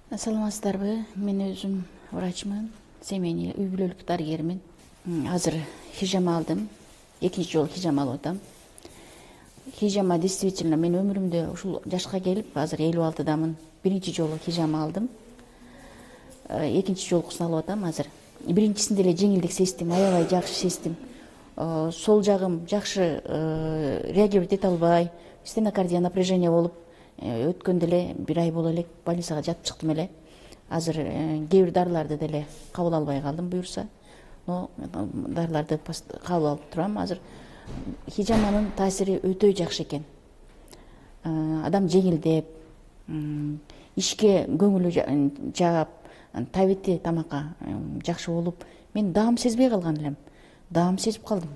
Саламатсыздарбы? Мен өзүм врачмын, семейный үй бүлөлүк дарыгермин. Азыр хижама алдым. Экинчи жолу хижама алып атам. Хижама действительно мен өмүрүмдө ушул жашка келип, азыр 56-дамын. Биринчи жолу хижама алдым. Экинчи жолкусун алып атам азыр. Биринчисинде эле жеңилдик сездим, аябай жакшы сездим. Сол жагым жакшы реагировать эте албай, стенокардия напряжение болуп, өткөндө эле бир ай боло элек больницага жатып чыктым эле. Азыр кээ бир дарыларды деле кабыл албай калдым буюрса. Но дарыларды кабыл алып турам. Азыр хижаманын таасири өтө жакшы экен. Адам жеңилдеп, ишке көңүлү жаап, табити тамакка жакшы болуп, мен даам сезбей калган элем. Даам сезип калдым.